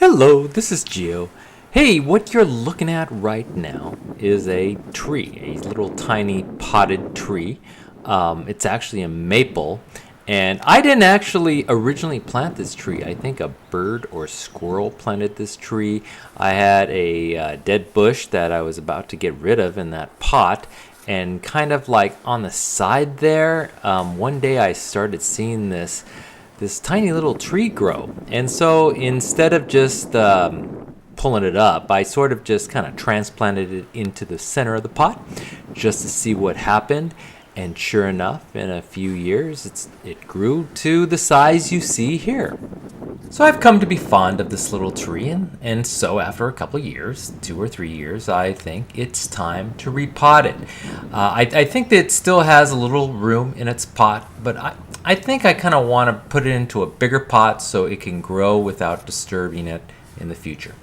Hello, this is Gio. Hey, what you're looking at right now is a tree, a little tiny potted tree. It's actually a maple, and I didn't actually originally plant this tree. I think a bird or squirrel planted this tree. I had a dead bush that I was about to get rid of in that pot, and kind of like on the side there, one day I started seeing this tiny little tree grow. And so instead of just pulling it up, I sort of just kind of transplanted it into the center of the pot just to see what happened. And sure enough, in a few years, it grew to the size you see here. So I've come to be fond of this little tree, and so after a couple of years, 2 or 3 years, I think it's time to repot it. I think that it still has a little room in its pot, but I think I kind of want to put it into a bigger pot so it can grow without disturbing it in the future.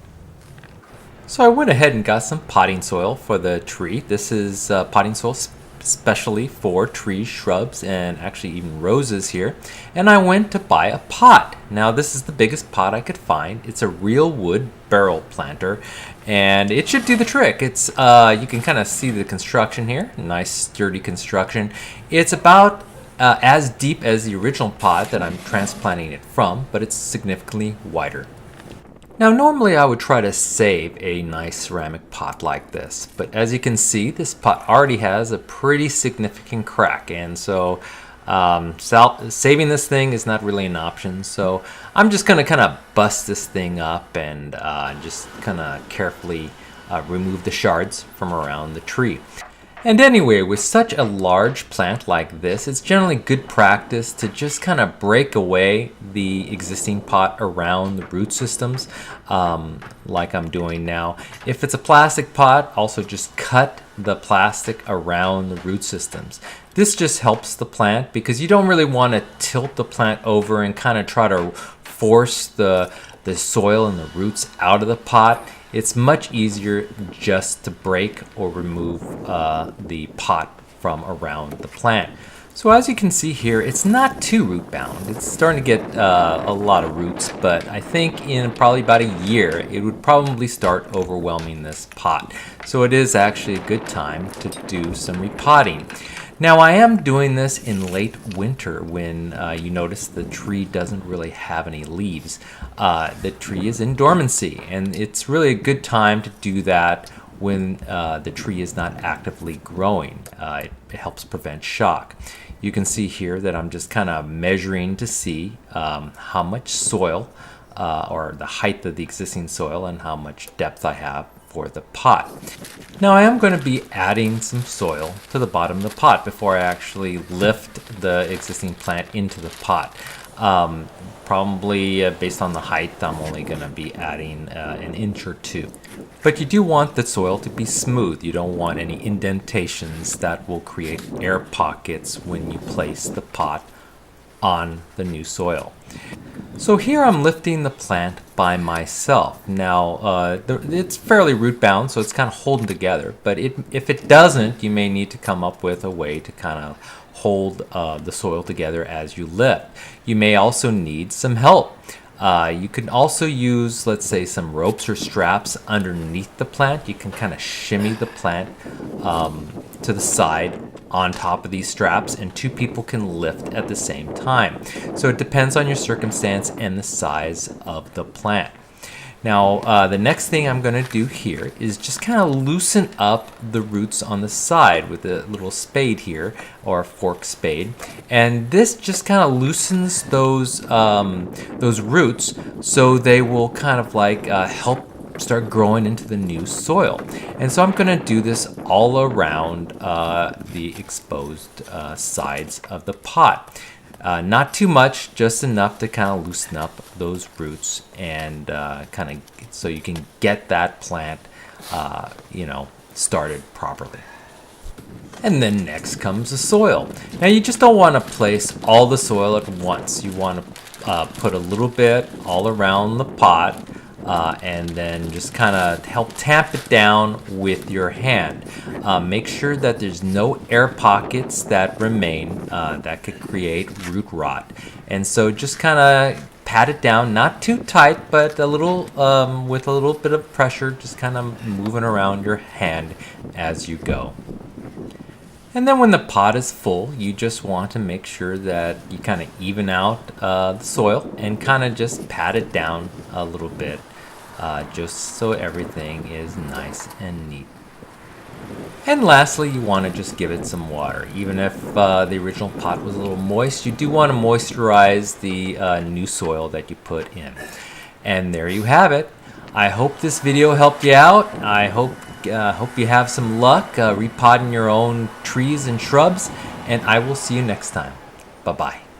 So I went ahead and got some potting soil for the tree. This is potting soil especially for trees, shrubs, and actually even roses here. And I went to buy a pot. Now this is the biggest pot I could find. It's a real wood barrel planter, and it should do the trick. It's you can kind of see the construction here. Nice sturdy construction. It's about as deep as the original pot that I'm transplanting it from, but it's significantly wider. Now normally I would try to save a nice ceramic pot like this, but as you can see, this pot already has a pretty significant crack, and so saving this thing is not really an option. So I'm just going to kind of bust this thing up and just kind of carefully remove the shards from around the tree. And anyway, with such a large plant like this, it's generally good practice to just kind of break away the existing pot around the root systems, like I'm doing now. If it's a plastic pot, also just cut the plastic around the root systems. This just helps the plant because you don't really want to tilt the plant over and kind of try to force the soil and the roots out of the pot. It's much easier just to break or remove the pot from around the plant. So as you can see here, it's not too root bound. It's starting to get a lot of roots, but I think in probably about a year, it would probably start overwhelming this pot. So it is actually a good time to do some repotting. Now I am doing this in late winter when you notice the tree doesn't really have any leaves. The tree is in dormancy, and it's really a good time to do that when the tree is not actively growing. It helps prevent shock. You can see here that I'm just kind of measuring to see how much soil or the height of the existing soil and how much depth I have for the pot. Now I am going to be adding some soil to the bottom of the pot before I actually lift the existing plant into the pot. Probably based on the height, I'm only going to be adding an inch or two. But you do want the soil to be smooth. You don't want any indentations that will create air pockets when you place the pot on the new soil. So here I'm lifting the plant by myself. Now it's fairly root bound, so it's kind of holding together, but if it doesn't, you may need to come up with a way to kind of hold the soil together as you lift. You may also need some help. You can also use, let's say, some ropes or straps underneath the plant. You can kind of shimmy the plant to the side on top of these straps, and two people can lift at the same time. So it depends on your circumstance and the size of the plant. Now the next thing I'm going to do here is just kind of loosen up the roots on the side with a little spade here, or a fork spade, and this just kind of loosens those roots so they will kind of like help start growing into the new soil. And so I'm going to do this all around the exposed sides of the pot. Not too much, just enough to kind of loosen up those roots and kind of so you can get that plant started properly. And then next comes the soil. Now you just don't want to place all the soil at once. You want to put a little bit all around the pot, and then just kind of help tamp it down with your hand. Make sure that there's no air pockets that remain that could create root rot. And so just kind of pat it down, not too tight, but a little with a little bit of pressure, just kind of moving around your hand as you go. And then when the pot is full, you just want to make sure that you kind of even out the soil and kind of just pat it down a little bit, just so everything is nice and neat. And lastly, you want to just give it some water. Even if the original pot was a little moist, you do want to moisturize the new soil that you put in. And there you have it. I hope this video helped you out. I hope you have some luck repotting your own trees and shrubs. And I will see you next time. Bye-bye.